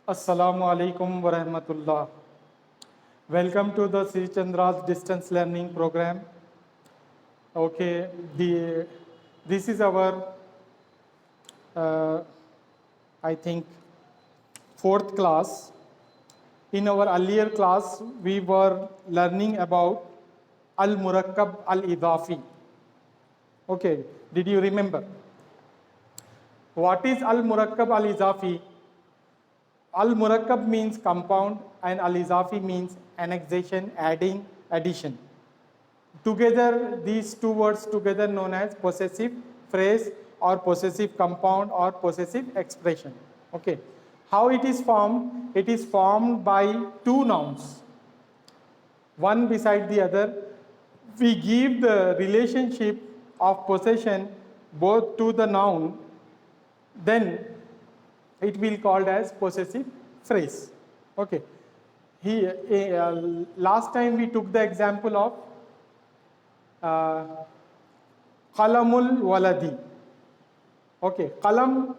Assalamu alaikum wa rahmatullah. Welcome to the Sri Chandra's distance learning program. Okay, this is our, I think, fourth class. In our earlier class, we were learning about Al-Murakkab Al-Idafi. Okay, did you remember? What is Al-Murakkab Al-Idafi? Al-Murakkab means compound and Al-Izafi means annexation, adding, addition. Together, these two words together known as possessive phrase or possessive compound or possessive expression. Okay. How it is formed? It is formed by two nouns, one beside the other. We give the relationship of possession both to the noun, then it will called as possessive phrase. Okay. Here, last time we took the example of qalamul waladi. Okay, qalam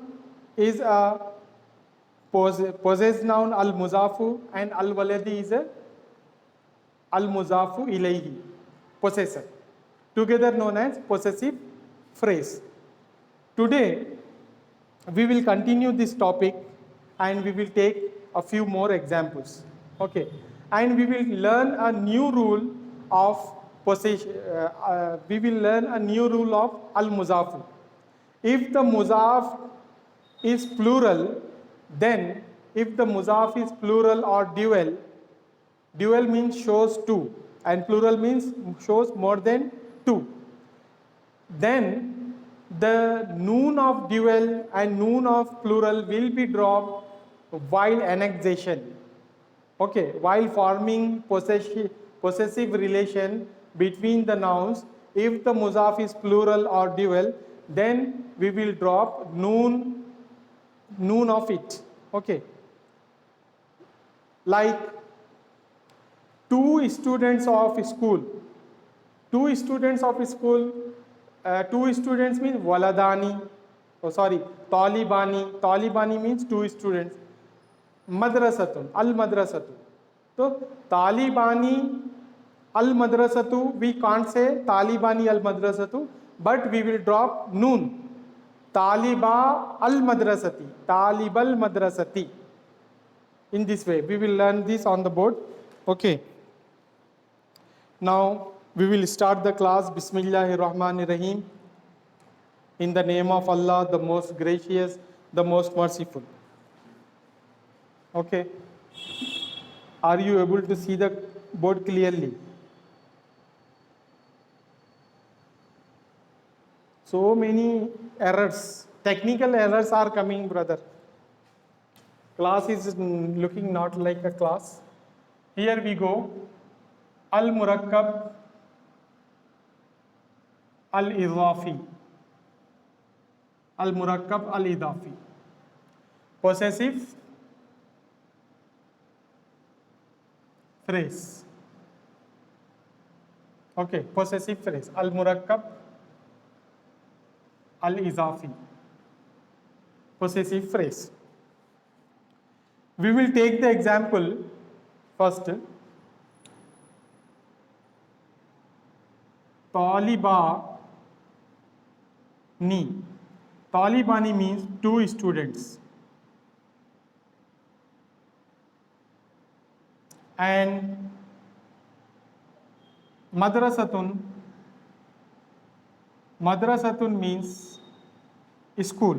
is a possessed noun al muzafu and al waladi is a al muzafu ilayhi, possessor, together known as possessive phrase. Today we will continue this topic and we will take a few more examples. Okay, and we will learn a new rule of possession. We will learn a new rule of al muzafu. If the muzaf is plural, then if the muzaf is plural or dual, dual means shows two and plural means shows more than two, then the noon of dual and noon of plural will be dropped while annexation. Okay, while forming possessive relation between the nouns, if the muzaf is plural or dual, then we will drop noon of it. Okay, like two students of school. Two students of school. Two students means waladani. Oh, sorry, talibani. Talibani means two students. Madrasatun, al madrasatu. So talibani al madrasatu, we can't say talibani al madrasatu, but we will drop noon. Taliba al madrasati, talibal madrasati. In this way, we will learn this on the board. Okay. Now we will start the class. Bismillahir Rahmanir Rahim. In the name of Allah, the most gracious, the most merciful. Okay. Are you able to see the board clearly? So many errors, technical errors are coming, brother. Class is looking not like a class. Here we go. Al-Murakkab Al-Idafi. Al-Murakkab Al-Idafi. Possessive phrase. Okay, possessive phrase. Al-Murakkab Al-Izafi. Possessive phrase. We will take the example first. Talibani. Talibani means two students. And madrasatun. Madrasatun means school.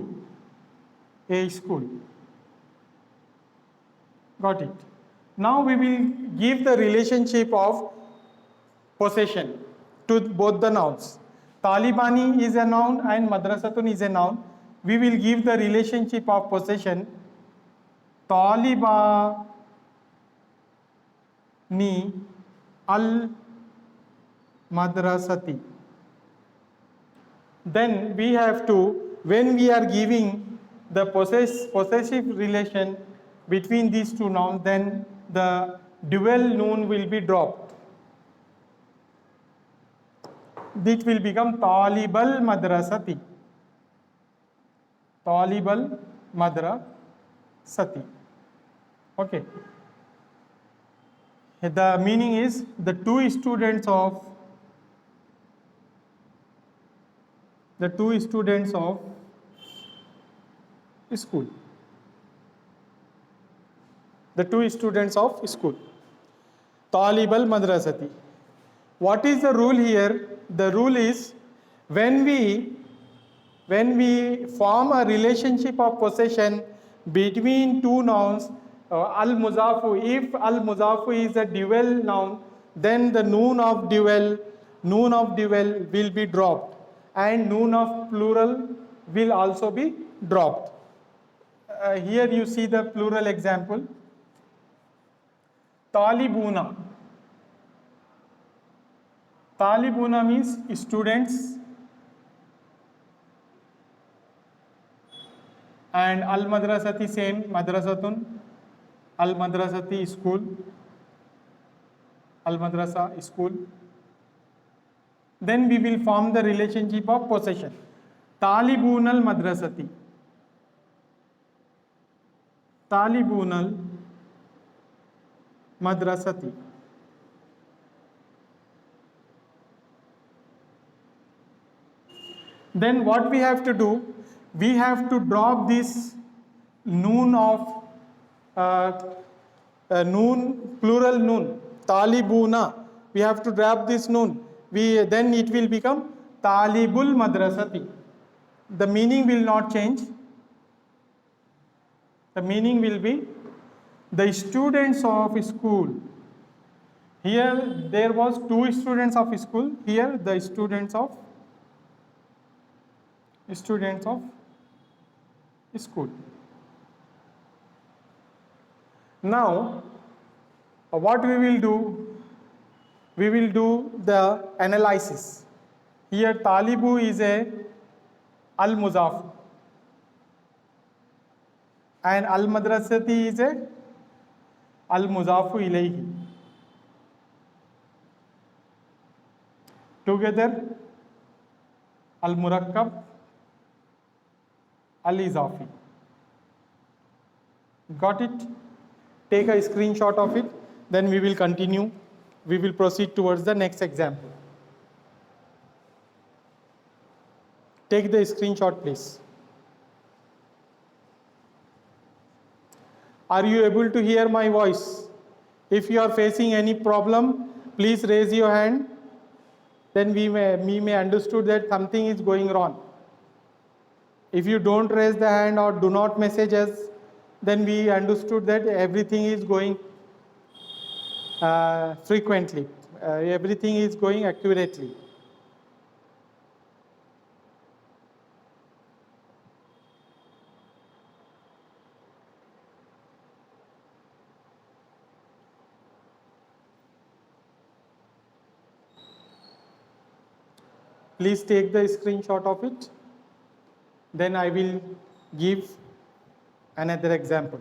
A school. Got it. Now we will give the relationship of possession to both the nouns. Talibani is a noun and madrasatun is a noun. We will give the relationship of possession. Talibani al madrasati. Then we have to, when we are giving the possessive relation between these two nouns, then the dual noun will be dropped. It will become talibal madrasati. Talibal madrasati. Okay. The meaning is the two students of school. The two students of school. Talib al madrasati. What is the rule here? The rule is when we form a relationship of possession between two nouns, al muzafu, if al muzafu is a dual noun, then the noon of dual will be dropped, and noon of plural will also be dropped. Here you see the plural example. Talibuna. Talibuna means students, and al madrasati same, madrasatun, al madrasati school, al madrasa school. Then we will form the relationship of possession. Talibun al madrasati. Talibun al madrasati. Then what we have to do? We have to drop this noon of noon, plural noon, talibuna. We have to drop this noon. Then it will become talibul madrasati. The meaning will not change. The meaning will be the students of school. Here there was two students of school. Here the students of school. Now, what we will do? We will do the analysis. Here, Talibu is a al muzaf, and al madrasati is a al muzafu ilayhi. Together, al murakkab, al-izafi. Got it? Take a screenshot of it, then we will continue. We will proceed towards the next example. Take the screenshot, please. Are you able to hear my voice? If you are facing any problem, please raise your hand. Then we may understood that something is going wrong. If you don't raise the hand or do not message us, then we understood that everything is going frequently. Everything is going accurately. Please take the screenshot of it. Then I will give another example.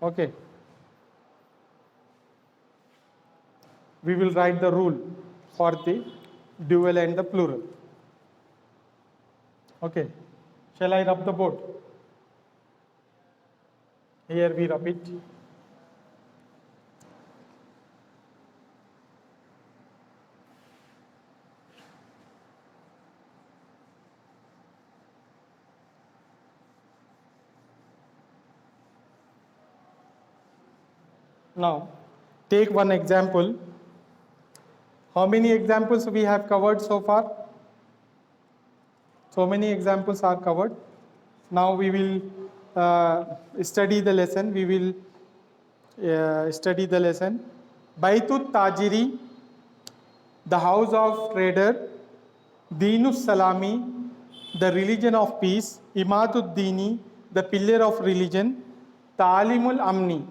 Okay. We will write the rule for the dual and the plural. Okay. Shall I rub the board? Here we rub it. Now, take one example. How many examples we have covered so far? So many examples are covered. Now we will study the lesson. We will study the lesson. Baitut Tajiri, the house of trader. Dinus Salami, the religion of peace. Imatud Dini, the pillar of religion. Talimul Amni.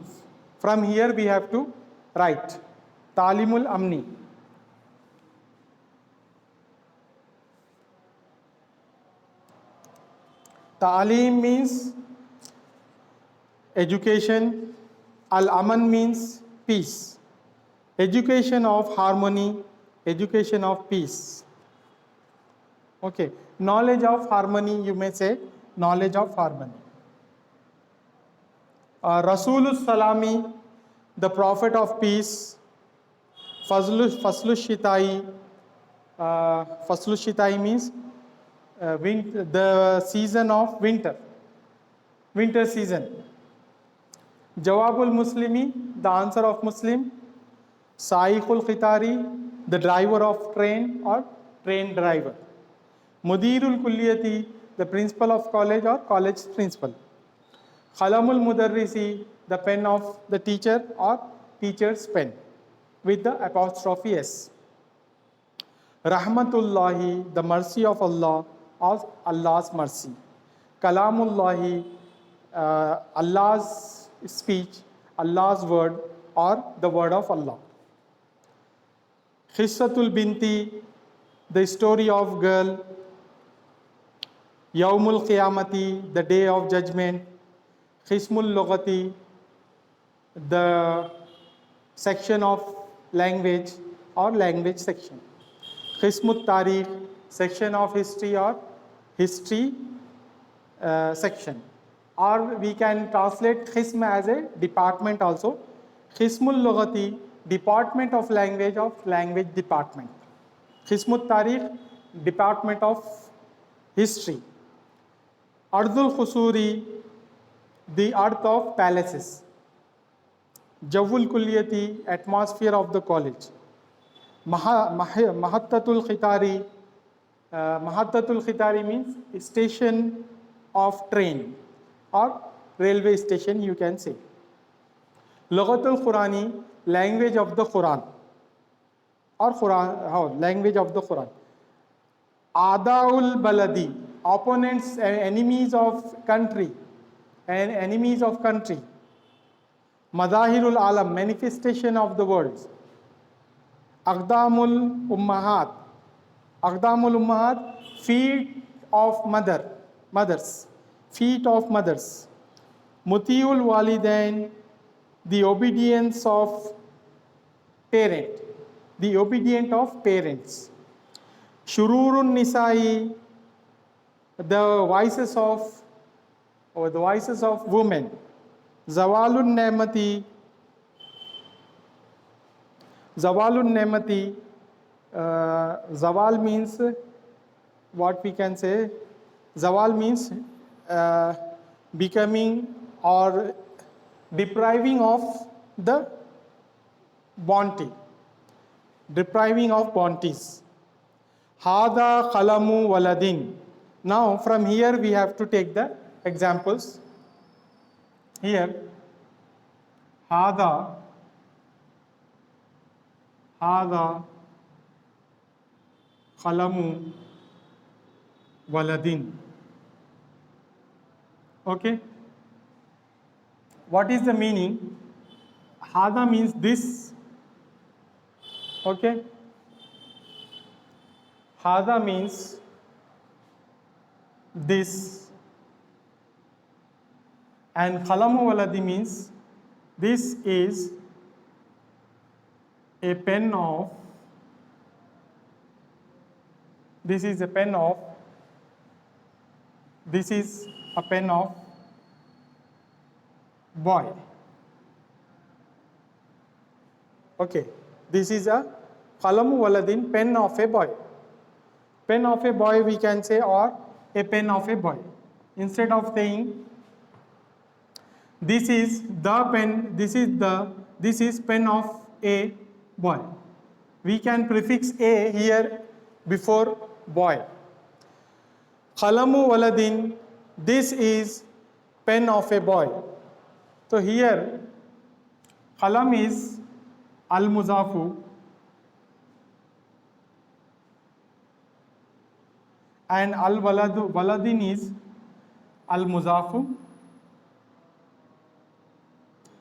From here we have to write Talimul Amni. Talim means education. Al-Aman means peace. Education of harmony, education of peace. Okay. Knowledge of harmony, you may say knowledge of harmony. Rasulus Salami, the Prophet of Peace. Faslu Shitai. Faslu Shitai means the season of winter season. Jawabul Muslimi, the answer of Muslim. Saiqul Khitari, the driver of train or train driver. Mudirul Kulliyati, the principal of college or college principal. Khalamul Mudarrisi, the pen of the teacher or teacher's pen with the apostrophe S. Rahmatullahi, the mercy of Allah or Allah's mercy. Kalamullahi, Allah's speech, Allah's word or the word of Allah. Khissatul Binti, the story of girl. Yawmul Qiyamati, the day of judgment. Khismul Lughati, the section of language or language section. Khismut Tarikh, section of history or history section. Or we can translate Khism as a department also. Khismul Lughati, department of language department. Khismut Tarikh, department of history. Ardul Khusuri, the earth of palaces. Jawul Kulliyati, atmosphere of the college. Mahattatul Khitari, Mahattatul Khitari means station of train or railway station, you can say. Lughatul Qurani, language of the Quran or Quran, language of the Quran. Adaul Baladi, opponents and enemies of country and enemies of country. Madahirul Alam, manifestation of the world. Aqdamul Ummahat, Aqdamul Ummahat, feet of mothers, feet of mothers. Mutiul Walidain, the obedience of parent, the obedient of parents. Shururun Nisai, the vices of women. Zawalun Nemati, Zawal means what we can say. Zawal means becoming or depriving of the bounty, depriving of bounties. Hada Khalamu Waladin. Now from here we have to take the examples. Here, Hada Khalamu Waladin. Okay. What is the meaning? Hada means this. Okay. Hada means this. And Khalamu Waladi means this is a pen of, this is a pen of boy. Okay, this is a Khalamu Waladin, pen of a boy. Pen of a boy we can say, or a pen of a boy. Instead of saying this is the pen, this is pen of a boy, we can prefix a here before boy. Khalamu Waladin, this is pen of a boy. So here Khalam is al-muzafu and waladin is al-muzafu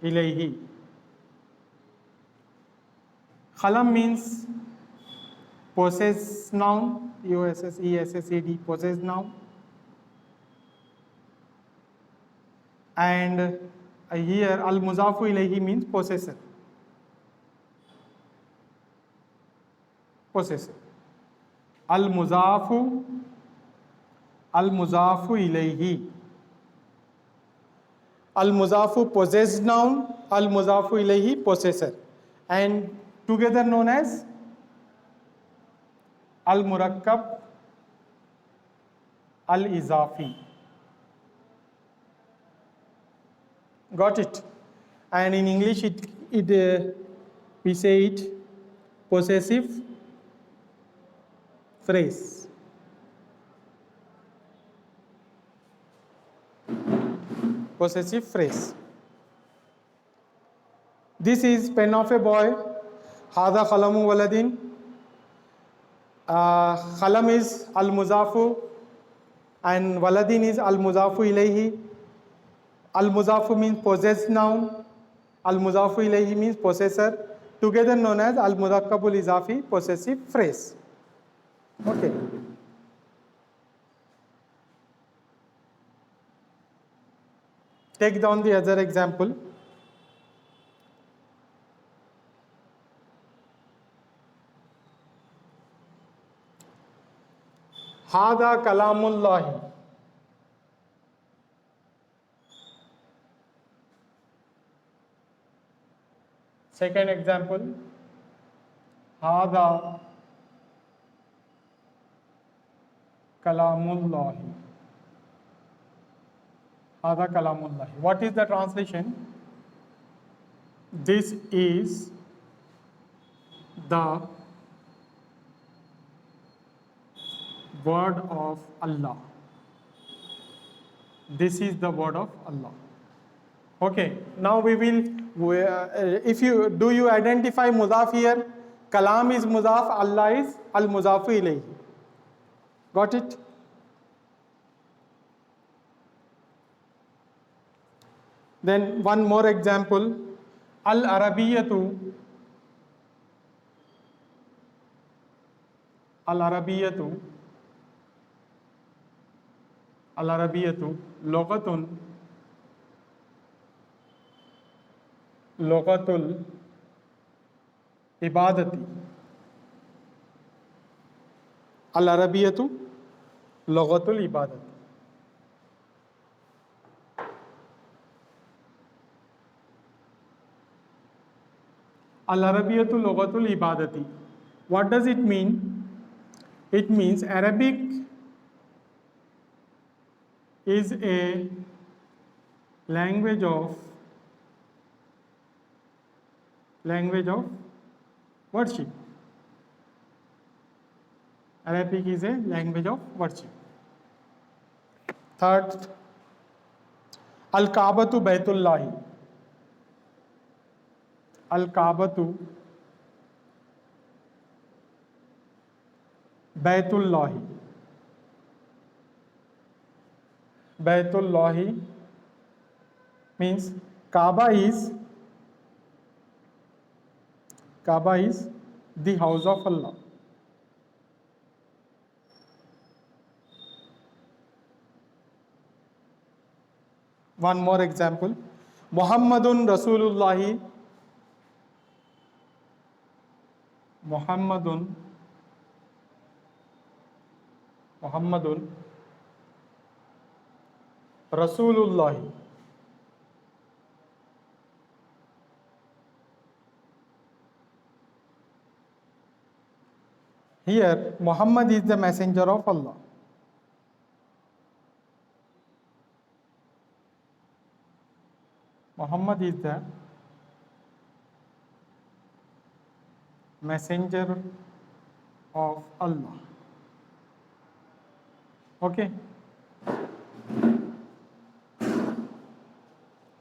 ilayhi. Khalam means possessed noun, possessed, possessed noun. And here al-muzafu ilayhi means possessor. Possessor. Al-muzafu ilayhi. Al-Muzafu possessed noun, Al-Muzafu ilayhi possessor, and together known as Al-Murakkab Al-Izafi. Got it? And in English, we say it possessive phrase. Possessive phrase. This is pen of a boy. Hada khalamu waladin. Khalam is al-muzafu and waladin is al-muzafu ilayhi. Al-muzafu means possessed noun. Al-muzafu ilayhi means possessor. Together known as al-murakkabul izafi, possessive phrase. Okay. Take down the other example. Hada kalamullahi. Second example. Hada kalamullahi. Hada kalamullahi. What is the translation? This is the word of Allah. This is the word of Allah. Okay, now we will, do you identify mudaf here? Kalam is mudaf, Allah is al-mudafu ilayhi. Got it? Then one more example. Al-Arabiyatu. Al-Arabiyatu. Al-Arabiyatu. Lughatun. Lughatul ibadati. Al-Arabiyatu. Lughatul ibadati. Al-Arabiyatu lughatul ibadati. What does it mean? It means Arabic is a language of worship. Arabic is a language of worship. Third, Al-Kaabatu Baitullahi. Al-Kaabatu Baitullahi. Baitullahi means Kaaba is the house of Allah. One more example. Muhammadun Rasulullahi. Muhammadun Rasulullahi. Here, Muhammad is the messenger of Allah. Muhammad is the messenger of Allah. Okay?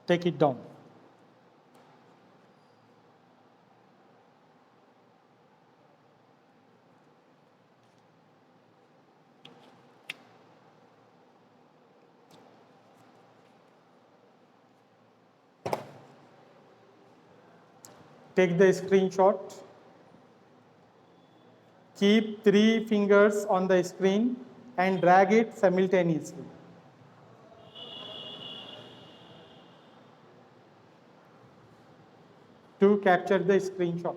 Take it down. Take the screenshot. Keep 3 fingers on the screen and drag it simultaneously. To capture the screenshot.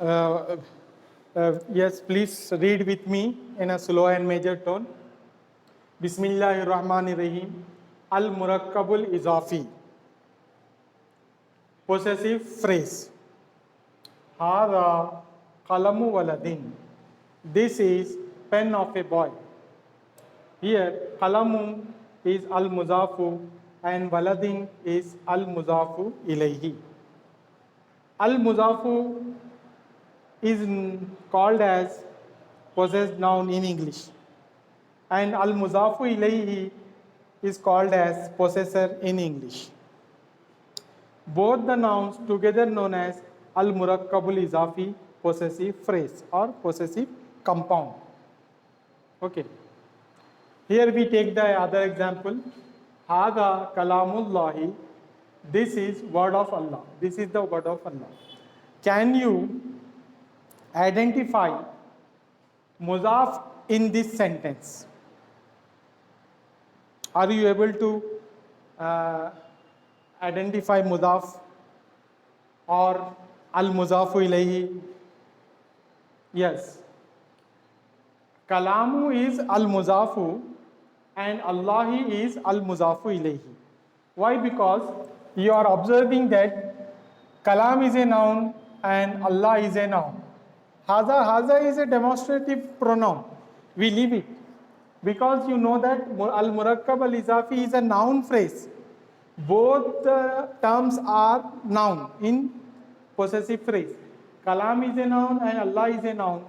Yes, please read with me in a slow and major tone. Bismillahir Rahmanir Rahim. Al Murakkabul Izafi. Possessive phrase. Hada Qalamu Waladin. This is pen of a boy. Here, Qalamu is Al Muzafu and Waladin is Al Muzafu ilayhi. Al Muzafu is called as possessed noun in English, and Al Muzafu ilayhi is called as possessor in English. Both the nouns together known as Al Murakkabul Izafi, possessive phrase or possessive compound. Okay. Here we take the other example. Hada Kalamullahi. This is word of Allah. This is the word of Allah. Can you identify Mudaf in this sentence? Are you able to identify Mudaf or Al Muzafu ilayhi? Yes. Kalamu is Al Muzafu and Allahi is Al Muzafu ilayhi. Why? Because you are observing that Kalam is a noun and Allah is a noun. Haza is a demonstrative pronoun. We leave it because you know that Al Murakkab Al Izafi is a noun phrase. Both the terms are noun in possessive phrase. Kalam is a noun and Allah is a noun.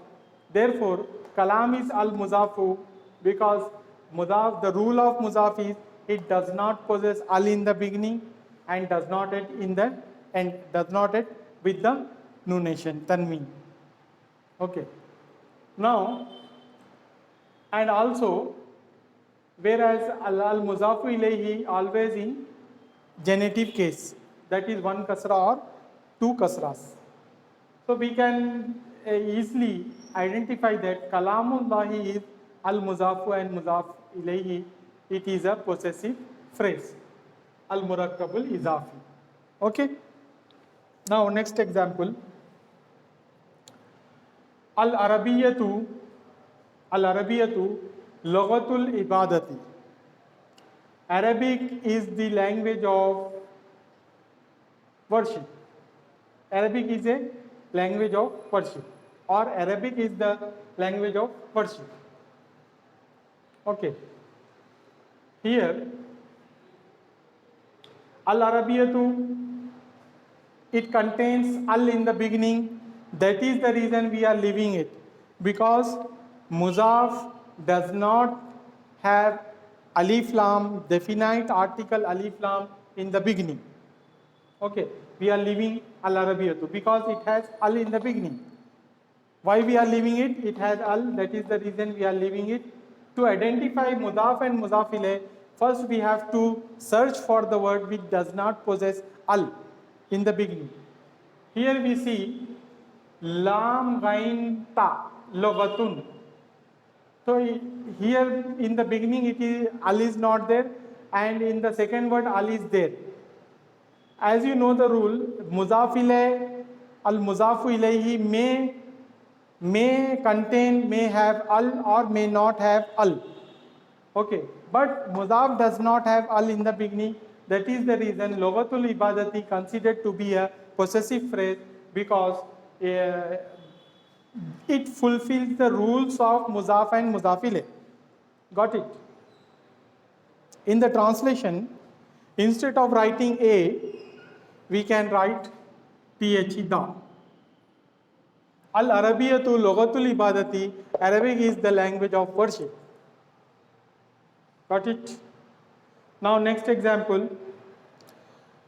Therefore, Kalam is Al Muzafu because Mudaf, the rule of Muzaf is it does not possess Al in the beginning and does not end in the end, does not end with the nunation, tanween. Okay. Now, and also, whereas Al Muzafu ilayhi always in genitive case, that is one kasra or two kasras. So we can easily identify that Kalamullahi is Al Muzafu and Muzaf ilayhi, it is a possessive phrase. Al Murakkabul Izafi. Okay. Now next example. Al Arabiyatu Lughatul Ibadati. Arabic is the language of worship. Arabic is a language of worship, or Arabic is the language of worship. Okay. Here, Al Arabiyatu, it contains Al in the beginning. That is the reason we are leaving it, because Muzaf does not have Alif Lam, definite article Alif Lam in the beginning. Okay, we are leaving Al Arabiyatu because it has Al in the beginning. Why we are leaving it? It has Al, that is the reason we are leaving it. To identify Mudaf and Mudaf ilayh, first we have to search for the word which does not possess Al in the beginning. Here we see Lam Ghain Ta Lughatun. So here in the beginning it is Al is not there, and in the second word Al is there. As you know the rule, Muzaf ilayh, Al Muzafu ilayhi may contain, may have Al or may not have Al. Okay, but Muzaf does not have Al in the beginning. That is the reason Lughatul Ibadati considered to be a possessive phrase, because it fulfills the rules of Muzaf and Muzaf ilayh. Got it? In the translation, instead of writing A, we can write THE. Al Arabiyatu Lughatul Ibadati, Arabic is the language of worship. Got it? Now next example,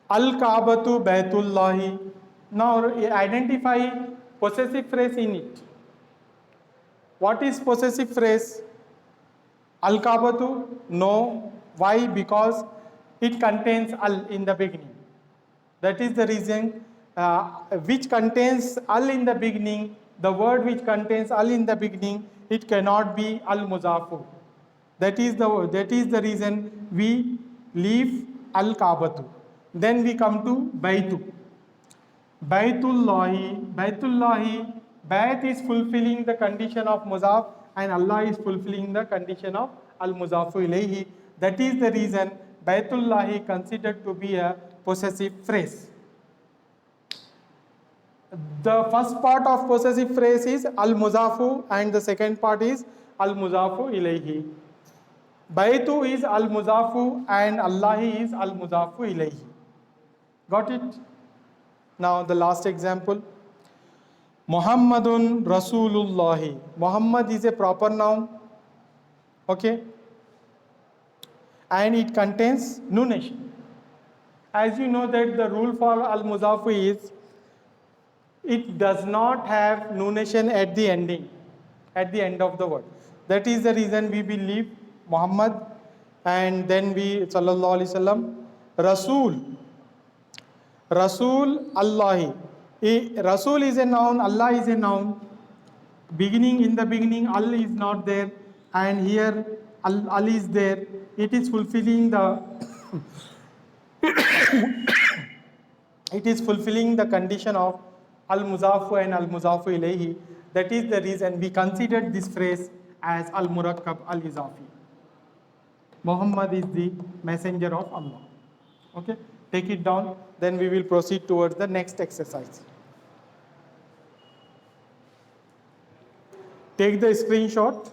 Al Kaabatu Baitullahi. Now identify possessive phrase in it. What is possessive phrase? Al Kaabatu? No. Why? Because it contains Al in the beginning. That is the reason which contains Al in the beginning, the word which contains Al in the beginning, it cannot be Al Muzafu. That is the reason we leave Al Kaabatu. Then we come to Baitu. Baitullahi Bayt is fulfilling the condition of muzaf and Allah is fulfilling the condition of al-muzafu ilayhi. That is the reason Baytullahi considered to be a possessive phrase. The first part of possessive phrase is al-muzafu and the second part is al-muzafu ilayhi. Baytu is al-muzafu and Allahi is al-muzafu ilayhi. Got it? Now the last example. Muhammadun Rasulullahi. Muhammad is a proper noun. Okay? And it contains nunation. As you know that the rule for al-muzafu is it does not have nunation at the ending, at the end of the word. That is the reason we will leave Muhammad and then we sallallahu alaihi wasallam Rasul. Rasul Allahi. Rasul is a noun, Allah is a noun. Beginning, in the beginning, Al is not there, and here Al is there. It is fulfilling the it is fulfilling the condition of al-muzafu and al-muzafu ilayhi. That is the reason we considered this phrase as al-murakkab al-izafi. Muhammad is the messenger of Allah. Okay, take it down. Then we will proceed towards the next exercise. Take the screenshot.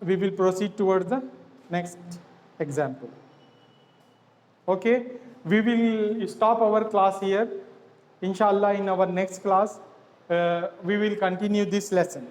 We will proceed towards the next example. Okay, we will stop our class here. Inshallah, in our next class, we will continue this lesson.